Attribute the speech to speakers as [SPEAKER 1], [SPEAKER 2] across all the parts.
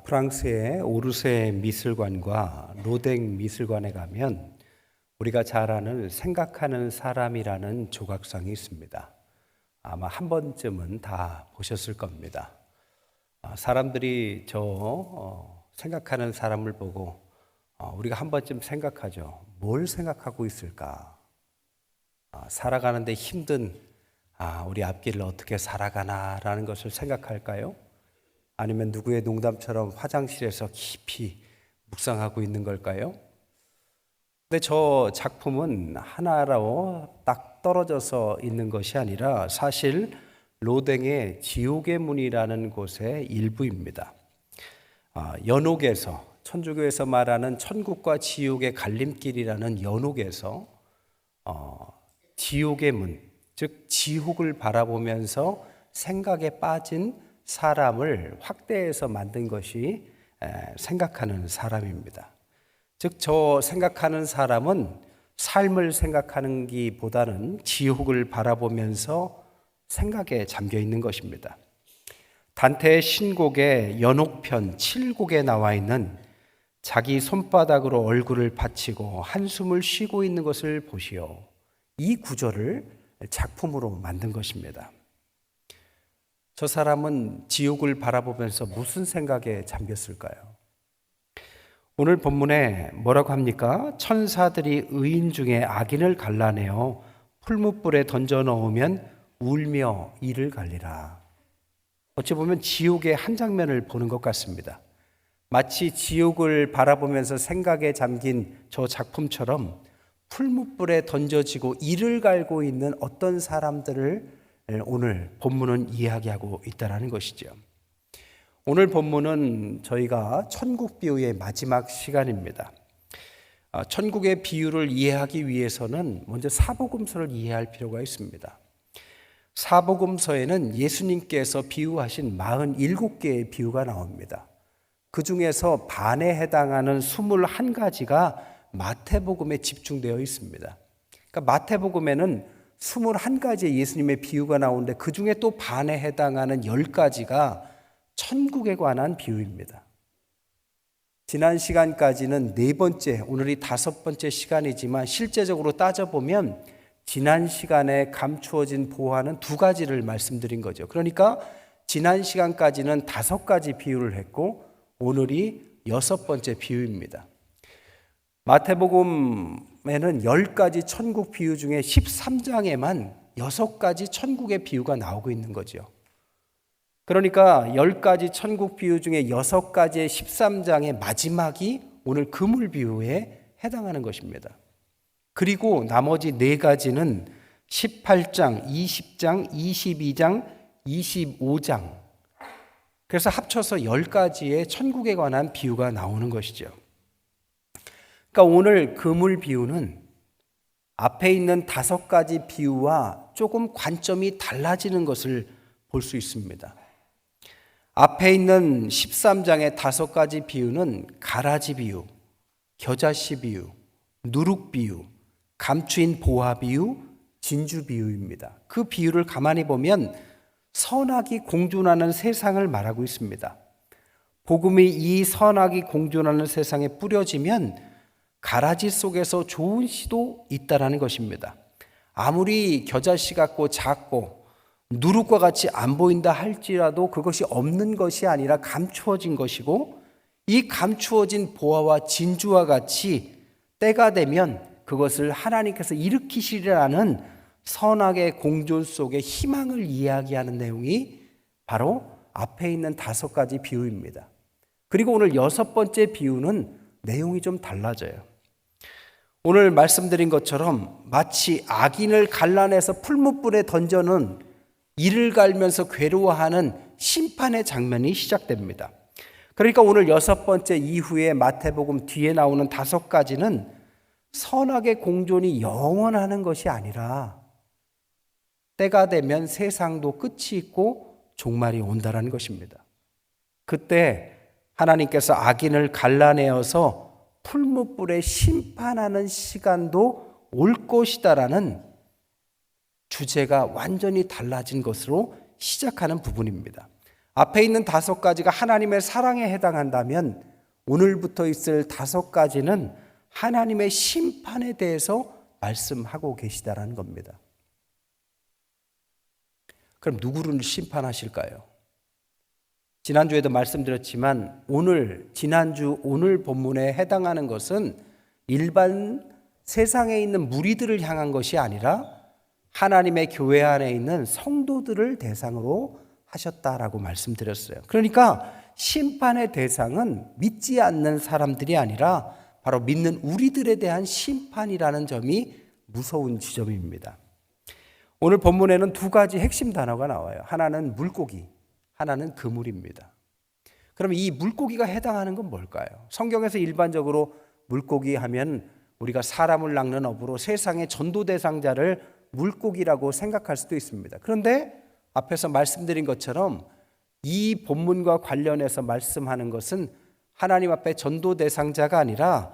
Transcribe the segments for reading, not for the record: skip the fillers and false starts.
[SPEAKER 1] 프랑스의 오르세 미술관과 로댕 미술관에 가면 우리가 잘 아는 생각하는 사람이라는 조각상이 있습니다. 아마 한 번쯤은 다 보셨을 겁니다. 사람들이 생각하는 사람을 보고 우리가 한 번쯤 생각하죠. 뭘 생각하고 있을까? 살아가는데 힘든 우리 앞길을 어떻게 살아가나라는 것을 생각할까요? 아니면 누구의 농담처럼 화장실에서 깊이 묵상하고 있는 걸까요? 근데 저 작품은 하나로 딱 떨어져서 있는 것이 아니라 사실 로댕의 지옥의 문이라는 곳의 일부입니다. 연옥에서, 천주교에서 말하는 천국과 지옥의 갈림길이라는 연옥에서 지옥의 문, 즉 지옥을 바라보면서 생각에 빠진 사람을 확대해서 만든 것이 생각하는 사람입니다. 즉 저 생각하는 사람은 삶을 생각하는 것보다는 지옥을 바라보면서 생각에 잠겨 있는 것입니다. 단테의 신곡의 연옥편 7곡에 나와 있는 자기 손바닥으로 얼굴을 받치고 한숨을 쉬고 있는 것을 보시오. 이 구절을 작품으로 만든 것입니다. 저 사람은 지옥을 바라보면서 무슨 생각에 잠겼을까요? 오늘 본문에 뭐라고 합니까? 천사들이 의인 중에 악인을 갈라내어 풀무불에 던져 넣으면 울며 이를 갈리라. 어찌 보면 지옥의 한 장면을 보는 것 같습니다. 마치 지옥을 바라보면서 생각에 잠긴 저 작품처럼 풀무불에 던져지고 이를 갈고 있는 어떤 사람들을 오늘 본문은 이야기하고 있다는 것이죠. 오늘 본문은 저희가 천국 비유의 마지막 시간입니다. 천국의 비유를 이해하기 위해서는 먼저 사복음서를 이해할 필요가 있습니다. 사복음서에는 예수님께서 비유하신 47개의 비유가 나옵니다. 그 중에서 반에 해당하는 21가지가 마태복음에 집중되어 있습니다. 그러니까 마태복음에는 21가지의 예수님의 비유가 나오는데 그 중에 또 반에 해당하는 10가지가 천국에 관한 비유입니다. 지난 시간까지는 4번째, 오늘이 5번째 시간이지만 실제적으로 따져보면 지난 시간에 감추어진 보화는 2가지를 말씀드린 거죠. 그러니까 지난 시간까지는 5가지 비유를 했고 오늘이 6번째 비유입니다. 마태복음에는 10가지 천국 비유 중에 13장에만 6가지 천국의 비유가 나오고 있는 거죠. 그러니까 10가지 천국 비유 중에 6가지의 13장의 마지막이 오늘 그물 비유에 해당하는 것입니다. 그리고 나머지 4가지는 18장, 20장, 22장, 25장. 그래서 합쳐서 10가지의 천국에 관한 비유가 나오는 것이죠. 그러니까 오늘 그물 비유는 앞에 있는 5가지 비유와 조금 관점이 달라지는 것을 볼 수 있습니다. 앞에 있는 13장의 5가지 비유는 가라지 비유, 겨자씨 비유, 누룩 비유, 감추인 보화 비유, 진주 비유입니다. 그 비유를 가만히 보면 선악이 공존하는 세상을 말하고 있습니다. 복음이 이 선악이 공존하는 세상에 뿌려지면 가라지 속에서 좋은 씨도 있다라는 것입니다. 아무리 겨자씨 같고 작고 누룩과 같이 안 보인다 할지라도 그것이 없는 것이 아니라 감추어진 것이고 이 감추어진 보화와 진주와 같이 때가 되면 그것을 하나님께서 일으키시리라는 선악의 공존 속의 희망을 이야기하는 내용이 바로 앞에 있는 5가지 비유입니다. 그리고 오늘 6번째 비유는 내용이 좀 달라져요. 오늘 말씀드린 것처럼 마치 악인을 갈라내서 풀무불에 던져는 이를 갈면서 괴로워하는 심판의 장면이 시작됩니다. 그러니까 오늘 6번째 이후에 마태복음 뒤에 나오는 5가지는 선악의 공존이 영원하는 것이 아니라 때가 되면 세상도 끝이 있고 종말이 온다는 것입니다. 그때 하나님께서 악인을 갈라내어서 풀무불에 심판하는 시간도 올 것이다라는 주제가 완전히 달라진 것으로 시작하는 부분입니다. 앞에 있는 5가지가 하나님의 사랑에 해당한다면 오늘부터 있을 5가지는 하나님의 심판에 대해서 말씀하고 계시다라는 겁니다. 그럼 누구를 심판하실까요? 지난주에도 말씀드렸지만 지난주 오늘 본문에 해당하는 것은 일반 세상에 있는 무리들을 향한 것이 아니라 하나님의 교회 안에 있는 성도들을 대상으로 하셨다라고 말씀드렸어요. 그러니까 심판의 대상은 믿지 않는 사람들이 아니라 바로 믿는 우리들에 대한 심판이라는 점이 무서운 지점입니다. 오늘 본문에는 2가지 핵심 단어가 나와요. 하나는 물고기, 하나는 그물입니다. 그럼 이 물고기가 해당하는 건 뭘까요? 성경에서 일반적으로 물고기 하면 우리가 사람을 낚는 어부로 세상의 전도 대상자를 물고기라고 생각할 수도 있습니다. 그런데 앞에서 말씀드린 것처럼 이 본문과 관련해서 말씀하는 것은 하나님 앞에 전도 대상자가 아니라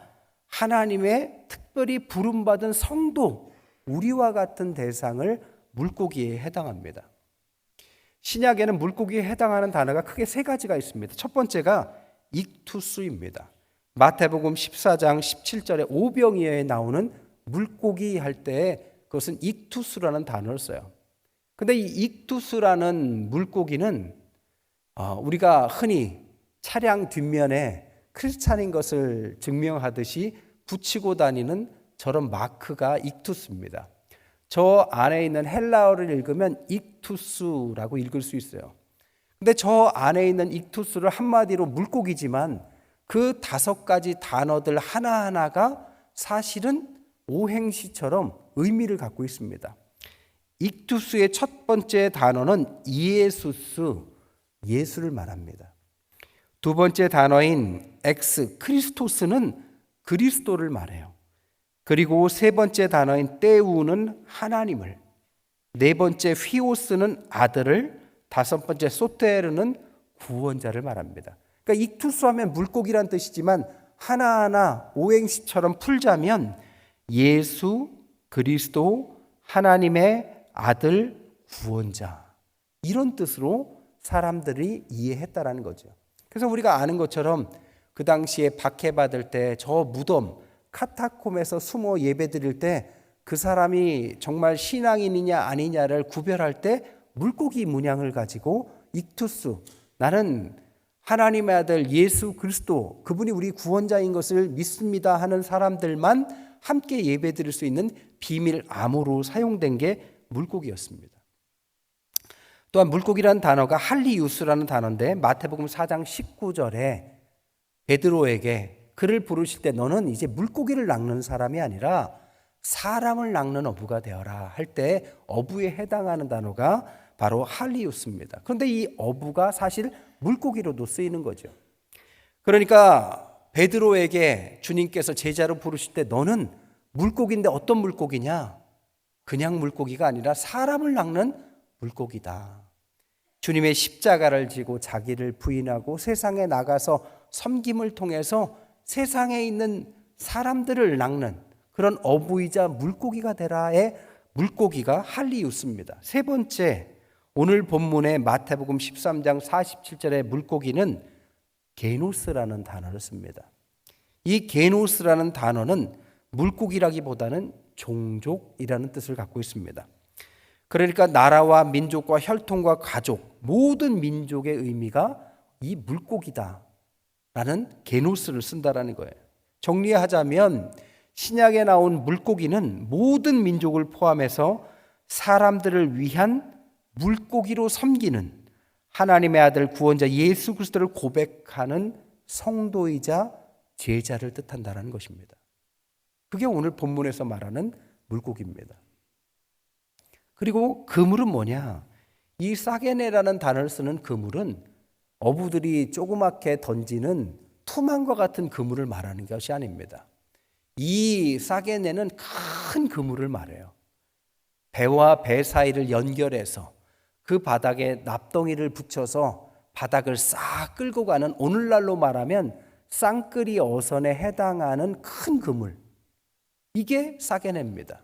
[SPEAKER 1] 하나님의 특별히 부름받은 성도, 우리와 같은 대상을 물고기에 해당합니다. 신약에는 물고기에 해당하는 단어가 크게 3가지가 있습니다. 첫 번째가 익투스입니다. 마태복음 14장 17절에 오병이어에 나오는 물고기 할 때 그것은 익투스라는 단어를 써요. 근데 이 익투스라는 물고기는 우리가 흔히 차량 뒷면에 크리스찬인 것을 증명하듯이 붙이고 다니는 저런 마크가 익투스입니다. 저 안에 있는 헬라어를 읽으면 익투스라고 읽을 수 있어요. 근데 저 안에 있는 익투스를 한마디로 물고기지만 그 5가지 단어들 하나하나가 사실은 오행시처럼 의미를 갖고 있습니다. 익투스의 첫 번째 단어는 이에수스, 예수를 말합니다. 2번째 단어인 크리스토스는 그리스도를 말해요. 그리고 3번째 단어인 때우는 하나님을, 4번째 휘오스는 아들을, 5번째 소테르는 구원자를 말합니다. 그러니까 익투스 하면 물고기란 뜻이지만 하나하나 오행시처럼 풀자면 예수, 그리스도, 하나님의 아들, 구원자, 이런 뜻으로 사람들이 이해했다라는 거죠. 그래서 우리가 아는 것처럼 그 당시에 박해받을 때 저 무덤 카타콤에서 숨어 예배드릴 때 그 사람이 정말 신앙인이냐 아니냐를 구별할 때 물고기 문양을 가지고 익투스, 나는 하나님의 아들 예수 그리스도, 그분이 우리 구원자인 것을 믿습니다 하는 사람들만 함께 예배드릴 수 있는 비밀 암호로 사용된 게 물고기였습니다. 또한 물고기라는 단어가 할리우스라는 단어인데 마태복음 4장 19절에 베드로에게 그를 부르실 때 너는 이제 물고기를 낚는 사람이 아니라 사람을 낚는 어부가 되어라 할 때 어부에 해당하는 단어가 바로 할리우스입니다. 그런데 이 어부가 사실 물고기로도 쓰이는 거죠. 그러니까 베드로에게 주님께서 제자로 부르실 때 너는 물고기인데 어떤 물고기냐? 그냥 물고기가 아니라 사람을 낚는 물고기다. 주님의 십자가를 지고 자기를 부인하고 세상에 나가서 섬김을 통해서 세상에 있는 사람들을 낚는 그런 어부이자 물고기가 되라의 물고기가 할리우스입니다. 3번째, 오늘 본문의 마태복음 13장 47절의 물고기는 게노스라는 단어를 씁니다. 이 게노스라는 단어는 물고기라기보다는 종족이라는 뜻을 갖고 있습니다. 그러니까 나라와 민족과 혈통과 가족, 모든 민족의 의미가 이 물고기다라는 게노스를 쓴다라는 거예요. 정리하자면 신약에 나온 물고기는 모든 민족을 포함해서 사람들을 위한 물고기로 섬기는 하나님의 아들 구원자 예수 그리스도를 고백하는 성도이자 제자를 뜻한다는 것입니다. 그게 오늘 본문에서 말하는 물고기입니다. 그리고 그물은 뭐냐? 이 사게네라는 단어를 쓰는 그물은 어부들이 조그맣게 던지는 투망과 같은 그물을 말하는 것이 아닙니다. 이 사게네는 큰 그물을 말해요. 배와 배 사이를 연결해서 그 바닥에 납덩이를 붙여서 바닥을 싹 끌고 가는, 오늘날로 말하면 쌍끌이 어선에 해당하는 큰 그물, 이게 사게네입니다.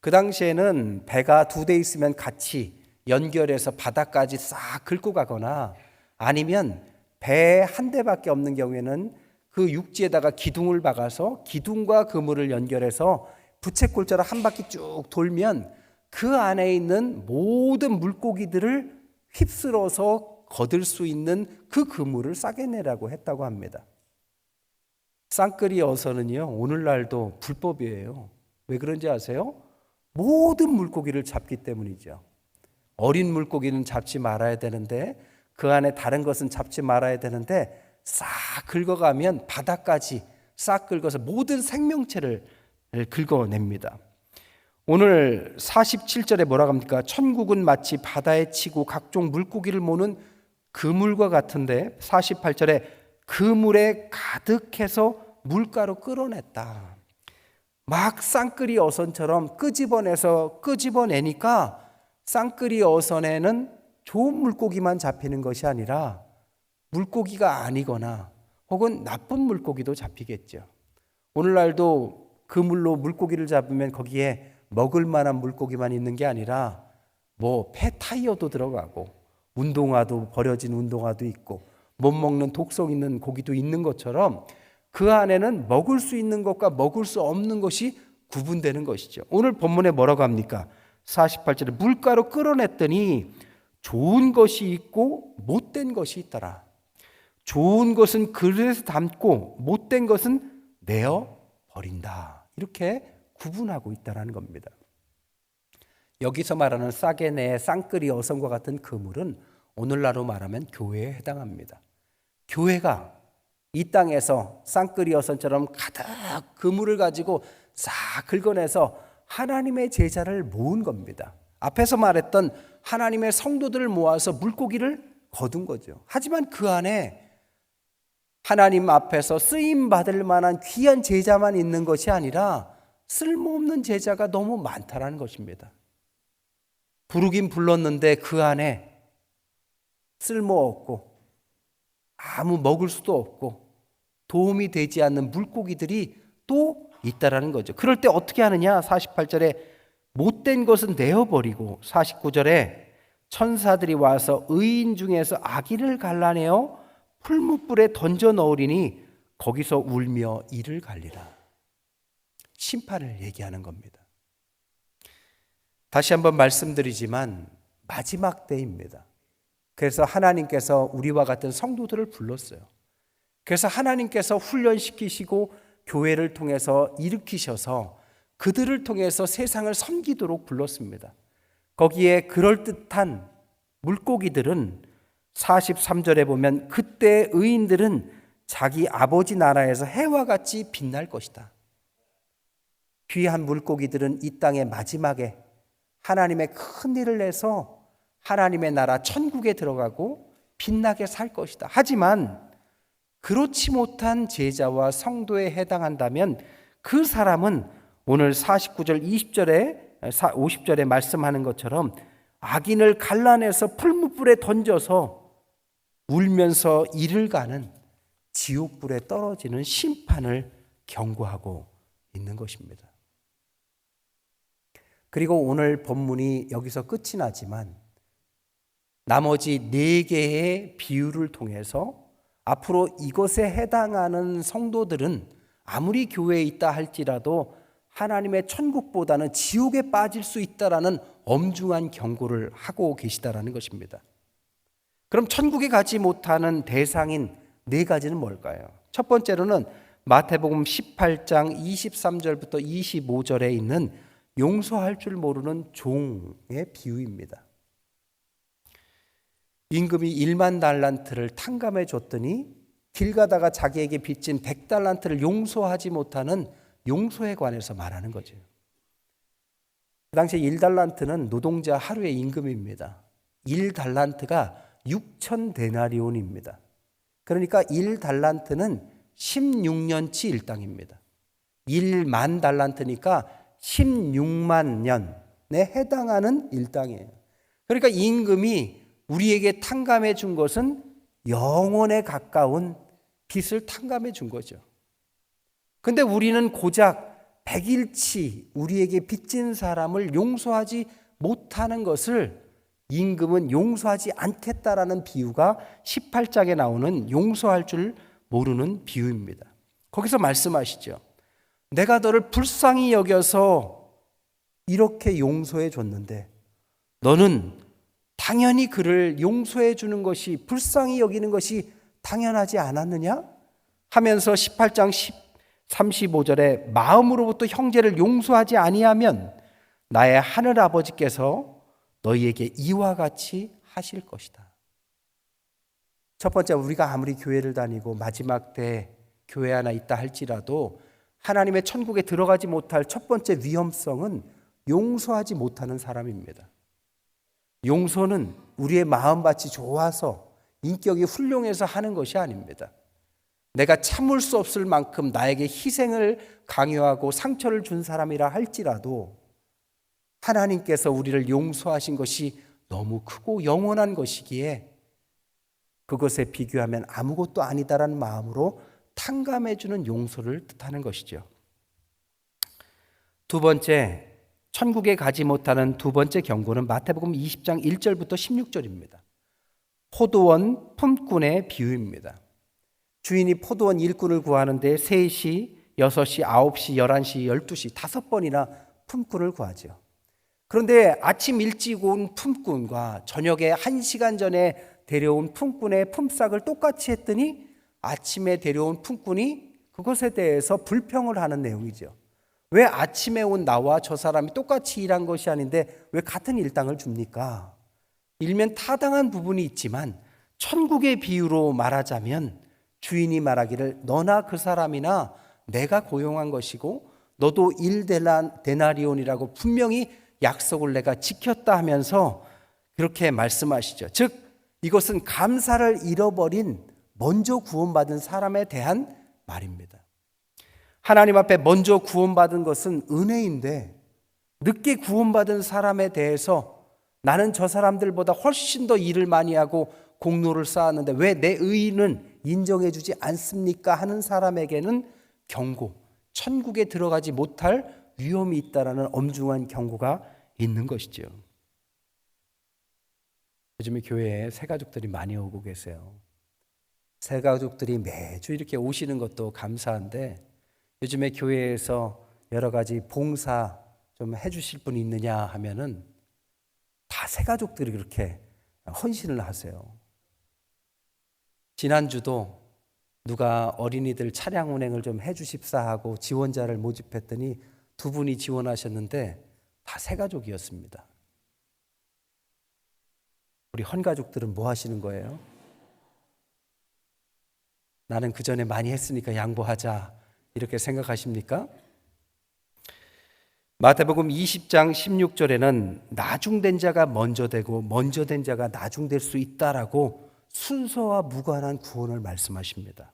[SPEAKER 1] 그 당시에는 배가 2대 있으면 같이 연결해서 바다까지 싹 긁고 가거나 아니면 배 한 대밖에 없는 경우에는 그 육지에다가 기둥을 박아서 기둥과 그물을 연결해서 부채꼴처럼 한 바퀴 쭉 돌면 그 안에 있는 모든 물고기들을 휩쓸어서 거둘 수 있는 그 그물을 싸게 내라고 했다고 합니다. 쌍끌이 어선은요, 오늘날도 불법이에요. 왜 그런지 아세요? 모든 물고기를 잡기 때문이죠. 어린 물고기는 잡지 말아야 되는데, 그 안에 다른 것은 잡지 말아야 되는데, 싹 긁어가면 바다까지 싹 긁어서 모든 생명체를 긁어냅니다. 오늘 47절에 뭐라고 합니까? 천국은 마치 바다에 치고 각종 물고기를 모는 그물과 같은데, 48절에 그물에 가득해서 물가로 끌어냈다. 막 쌍끌이 어선처럼 끄집어내니까 쌍끌이 어선에는 좋은 물고기만 잡히는 것이 아니라 물고기가 아니거나 혹은 나쁜 물고기도 잡히겠죠. 오늘날도 그물로 물고기를 잡으면 거기에 먹을 만한 물고기만 있는 게 아니라 뭐 폐 타이어도 들어가고 운동화도, 버려진 운동화도 있고 못 먹는 독성 있는 고기도 있는 것처럼 그 안에는 먹을 수 있는 것과 먹을 수 없는 것이 구분되는 것이죠. 오늘 본문에 뭐라고 합니까? 48절에 물가로 끌어냈더니 좋은 것이 있고 못된 것이 있더라. 좋은 것은 그릇에 담고 못된 것은 내어 버린다. 이렇게 구분하고 있다는 겁니다. 여기서 말하는 싸게 내 쌍끌이 어선과 같은 그물은 오늘날로 말하면 교회에 해당합니다. 교회가 이 땅에서 쌍끌이 어선처럼 가득 그물을 가지고 싹 긁어내서 하나님의 제자를 모은 겁니다. 앞에서 말했던 하나님의 성도들을 모아서 물고기를 거둔 거죠. 하지만 그 안에 하나님 앞에서 쓰임받을 만한 귀한 제자만 있는 것이 아니라 쓸모없는 제자가 너무 많다는 것입니다. 부르긴 불렀는데 그 안에 쓸모없고 아무 먹을 수도 없고 도움이 되지 않는 물고기들이 또 있다라는 거죠. 그럴 때 어떻게 하느냐? 48절에 못된 것은 내어버리고 49절에 천사들이 와서 의인 중에서 악인을 갈라내어 풀무불에 던져 넣으리니 거기서 울며 이를 갈리라. 심판을 얘기하는 겁니다. 다시 한번 말씀드리지만 마지막 때입니다. 그래서 하나님께서 우리와 같은 성도들을 불렀어요. 그래서 하나님께서 훈련시키시고 교회를 통해서 일으키셔서 그들을 통해서 세상을 섬기도록 불렀습니다. 거기에 그럴듯한 물고기들은 43절에 보면 그때 의인들은 자기 아버지 나라에서 해와 같이 빛날 것이다. 귀한 물고기들은 이 땅의 마지막에 하나님의 큰 일을 내서 하나님의 나라 천국에 들어가고 빛나게 살 것이다. 하지만 그렇지 못한 제자와 성도에 해당한다면 그 사람은 오늘 49절 20절에 50절에 말씀하는 것처럼 악인을 갈라내서 풀무불에 던져서 울면서 이를 가는 지옥불에 떨어지는 심판을 경고하고 있는 것입니다. 그리고 오늘 본문이 여기서 끝이 나지만 나머지 4개의 비유를 통해서 앞으로 이것에 해당하는 성도들은 아무리 교회에 있다 할지라도 하나님의 천국보다는 지옥에 빠질 수 있다라는 엄중한 경고를 하고 계시다라는 것입니다. 그럼 천국에 가지 못하는 대상인 4가지는 뭘까요? 첫 번째로는 마태복음 18장 23절부터 25절에 있는 용서할 줄 모르는 종의 비유입니다. 임금이 1만 달란트를 탕감해 줬더니 길 가다가 자기에게 빚진 100달란트를 용서하지 못하는 용서에 관해서 말하는 거죠. 그 당시에 1달란트는 노동자 하루의 임금입니다. 1달란트가 6,000데나리온입니다. 그러니까 1달란트는 16년치 일당입니다. 1만 달란트니까 16만 년에 해당하는 일당이에요. 그러니까 임금이 우리에게 탕감해 준 것은 영원에 가까운 빚을 탕감해 준 거죠. 근데 우리는 고작 100일치 우리에게 빚진 사람을 용서하지 못하는 것을 임금은 용서하지 않겠다라는 비유가 18장에 나오는 용서할 줄 모르는 비유입니다. 거기서 말씀하시죠. 내가 너를 불쌍히 여겨서 이렇게 용서해 줬는데 너는 당연히 그를 용서해 주는 것이, 불쌍히 여기는 것이 당연하지 않았느냐? 하면서 18장 35절에 마음으로부터 형제를 용서하지 아니하면 나의 하늘 아버지께서 너희에게 이와 같이 하실 것이다. 첫 번째, 우리가 아무리 교회를 다니고 마지막 때 교회 하나 있다 할지라도 하나님의 천국에 들어가지 못할 첫 번째 위험성은 용서하지 못하는 사람입니다. 용서는 우리의 마음밭이 좋아서 인격이 훌륭해서 하는 것이 아닙니다. 내가 참을 수 없을 만큼 나에게 희생을 강요하고 상처를 준 사람이라 할지라도 하나님께서 우리를 용서하신 것이 너무 크고 영원한 것이기에 그것에 비교하면 아무것도 아니다라는 마음으로 탕감해주는 용서를 뜻하는 것이죠. 두 번째, 천국에 가지 못하는 두 번째 경고는 마태복음 20장 1절부터 16절입니다. 포도원 품꾼의 비유입니다. 주인이 포도원 일꾼을 구하는데 3시, 6시, 9시, 11시, 12시 5번이나 품꾼을 구하죠. 그런데 아침 일찍 온 품꾼과 저녁에 1시간 전에 데려온 품꾼의 품삯을 똑같이 했더니 아침에 데려온 품꾼이 그것에 대해서 불평을 하는 내용이죠. 왜 아침에 온 나와 저 사람이 똑같이 일한 것이 아닌데 왜 같은 일당을 줍니까? 일면 타당한 부분이 있지만 천국의 비유로 말하자면 주인이 말하기를 너나 그 사람이나 내가 고용한 것이고 너도 1데나리온이라고 분명히 약속을 내가 지켰다 하면서 그렇게 말씀하시죠. 즉 이것은 감사를 잃어버린 먼저 구원받은 사람에 대한 말입니다. 하나님 앞에 먼저 구원받은 것은 은혜인데 늦게 구원받은 사람에 대해서 나는 저 사람들보다 훨씬 더 일을 많이 하고 공로를 쌓았는데 왜 내 의의는 인정해 주지 않습니까? 하는 사람에게는 경고, 천국에 들어가지 못할 위험이 있다라는 엄중한 경고가 있는 것이죠. 요즘에 교회에 새가족들이 많이 오고 계세요. 새가족들이 매주 이렇게 오시는 것도 감사한데 요즘에 교회에서 여러 가지 봉사 좀 해주실 분이 있느냐 하면은 다 새가족들이 그렇게 헌신을 하세요. 지난주도 누가 어린이들 차량 운행을 좀 해주십사 하고 지원자를 모집했더니 2분이 지원하셨는데 다 새가족이었습니다. 우리 헌가족들은 뭐 하시는 거예요? 나는 그 전에 많이 했으니까 양보하자 이렇게 생각하십니까? 마태복음 20장 16절에는 나중된 자가 먼저 되고 먼저 된 자가 나중될 수 있다라고 순서와 무관한 구원을 말씀하십니다.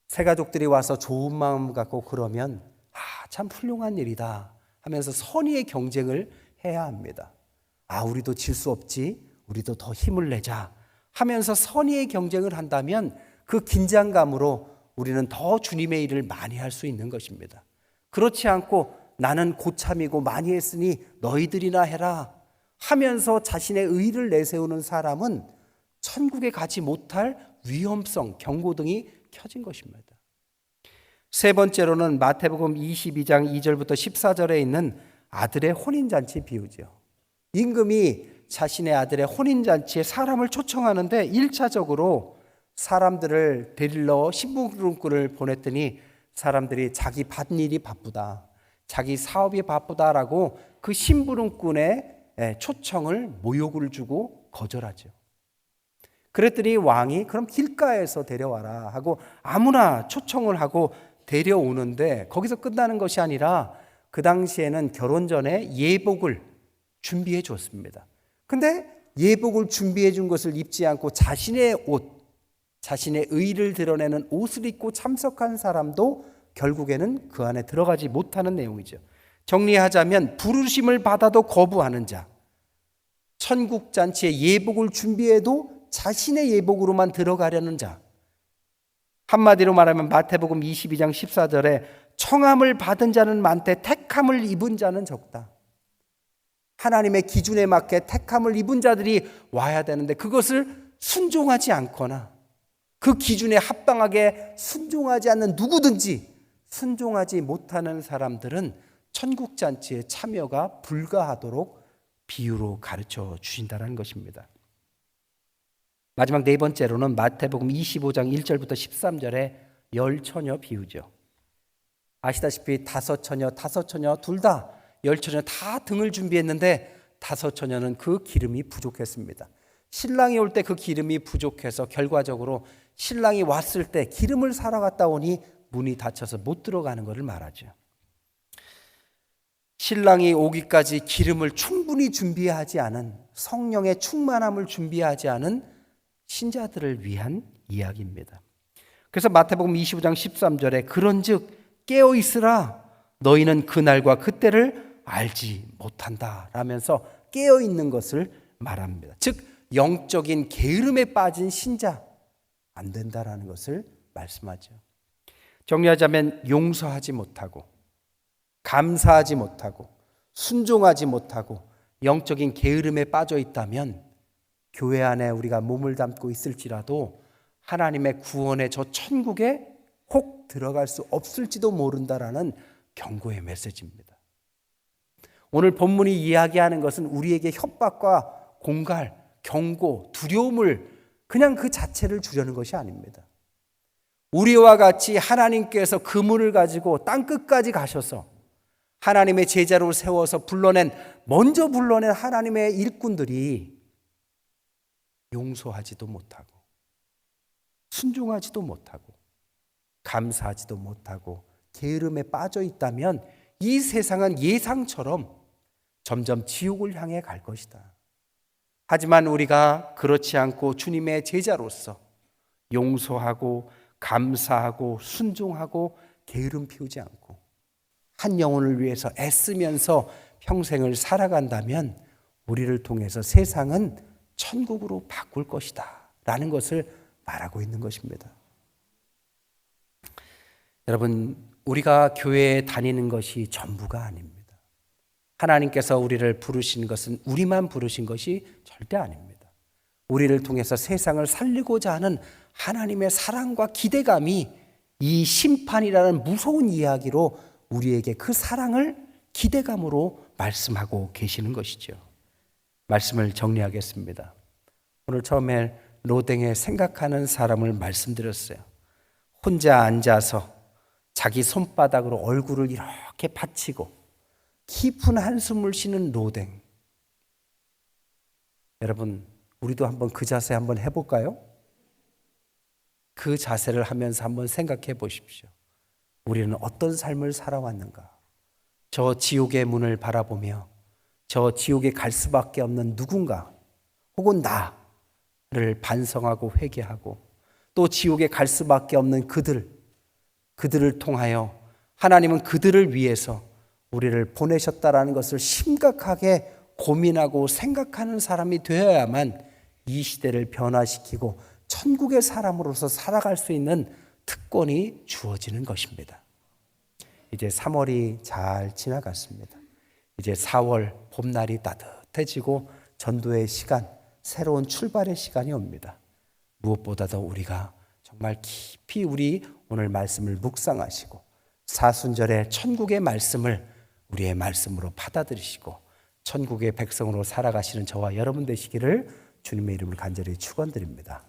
[SPEAKER 1] 새가족들이 와서 좋은 마음 갖고 그러면 참 훌륭한 일이다 하면서 선의의 경쟁을 해야 합니다. 우리도 질 수 없지, 우리도 더 힘을 내자 하면서 선의의 경쟁을 한다면 그 긴장감으로 우리는 더 주님의 일을 많이 할 수 있는 것입니다. 그렇지 않고 나는 고참이고 많이 했으니 너희들이나 해라 하면서 자신의 의의를 내세우는 사람은 천국에 가지 못할 위험성, 경고등이 켜진 것입니다. 세 번째로는 마태복음 22장 2절부터 14절에 있는 아들의 혼인잔치 비유죠. 임금이 자신의 아들의 혼인잔치에 사람을 초청하는데 1차적으로 사람들을 데리러 심부름꾼을 보냈더니 사람들이 자기 밭일이 바쁘다, 자기 사업이 바쁘다라고 그 심부름꾼의 초청을 모욕을 주고 거절하죠. 그랬더니 왕이 그럼 길가에서 데려와라 하고 아무나 초청을 하고 데려오는데 거기서 끝나는 것이 아니라 그 당시에는 결혼 전에 예복을 준비해 줬습니다. 근데 예복을 준비해 준 것을 입지 않고 자신의 옷, 자신의 의의를 드러내는 옷을 입고 참석한 사람도 결국에는 그 안에 들어가지 못하는 내용이죠. 정리하자면 부르심을 받아도 거부하는 자, 천국잔치에 예복을 준비해도 자신의 예복으로만 들어가려는 자, 한마디로 말하면 마태복음 22장 14절에 청함을 받은 자는 많되 택함을 입은 자는 적다. 하나님의 기준에 맞게 택함을 입은 자들이 와야 되는데 그것을 순종하지 않거나 그 기준에 합당하게 순종하지 않는 누구든지 순종하지 못하는 사람들은 천국 잔치에 참여가 불가하도록 비유로 가르쳐 주신다는 것입니다. 마지막 네 번째로는 마태복음 25장 1절부터 13절의 열 처녀 비유죠. 아시다시피 다섯 처녀 둘 다 열 처녀 다 등을 준비했는데 다섯 처녀는 그 기름이 부족했습니다. 신랑이 올 때 그 기름이 부족해서 결과적으로 신랑이 왔을 때 기름을 사러 갔다 오니 문이 닫혀서 못 들어가는 것을 말하죠. 신랑이 오기까지 기름을 충분히 준비하지 않은, 성령의 충만함을 준비하지 않은 신자들을 위한 이야기입니다. 그래서 마태복음 25장 13절에 그런즉 깨어 있으라 너희는 그날과 그때를 알지 못한다 라면서 깨어 있는 것을 말합니다. 즉 영적인 게으름에 빠진 신자 안 된다라는 것을 말씀하죠. 정리하자면 용서하지 못하고 감사하지 못하고 순종하지 못하고 영적인 게으름에 빠져 있다면 교회 안에 우리가 몸을 담고 있을지라도 하나님의 구원의 저 천국에 혹 들어갈 수 없을지도 모른다라는 경고의 메시지입니다. 오늘 본문이 이야기하는 것은 우리에게 협박과 공갈, 경고, 두려움을 그냥 그 자체를 주려는 것이 아닙니다. 우리와 같이 하나님께서 그물을 가지고 땅끝까지 가셔서 하나님의 제자로 세워서 먼저 불러낸 하나님의 일꾼들이 용서하지도 못하고 순종하지도 못하고 감사하지도 못하고 게으름에 빠져 있다면 이 세상은 예상처럼 점점 지옥을 향해 갈 것이다. 하지만 우리가 그렇지 않고 주님의 제자로서 용서하고 감사하고 순종하고 게으름 피우지 않고 한 영혼을 위해서 애쓰면서 평생을 살아간다면 우리를 통해서 세상은 천국으로 바꿀 것이다 라는 것을 말하고 있는 것입니다. 여러분, 우리가 교회에 다니는 것이 전부가 아닙니다. 하나님께서 우리를 부르신 것은 우리만 부르신 것이 절대 아닙니다. 우리를 통해서 세상을 살리고자 하는 하나님의 사랑과 기대감이 이 심판이라는 무서운 이야기로 우리에게 그 사랑을 기대감으로 말씀하고 계시는 것이죠. 말씀을 정리하겠습니다. 오늘 처음에 로댕에 생각하는 사람을 말씀드렸어요. 혼자 앉아서 자기 손바닥으로 얼굴을 이렇게 받치고 깊은 한숨을 쉬는 로댕. 여러분, 우리도 한번 그 자세 한번 해볼까요? 그 자세를 하면서 한번 생각해 보십시오. 우리는 어떤 삶을 살아왔는가? 저 지옥의 문을 바라보며 저 지옥에 갈 수밖에 없는 누군가 혹은 나를 반성하고 회개하고 또 지옥에 갈 수밖에 없는 그들을 통하여 하나님은 그들을 위해서 우리를 보내셨다라는 것을 심각하게 고민하고 생각하는 사람이 되어야만 이 시대를 변화시키고 천국의 사람으로서 살아갈 수 있는 특권이 주어지는 것입니다. 이제 3월이 잘 지나갔습니다. 이제 4월 봄날이 따뜻해지고 전도의 시간, 새로운 출발의 시간이 옵니다. 무엇보다도 우리가 정말 깊이 우리 오늘 말씀을 묵상하시고 사순절의 천국의 말씀을 우리의 말씀으로 받아들이시고 천국의 백성으로 살아가시는 저와 여러분 되시기를 주님의 이름을 간절히 축원드립니다.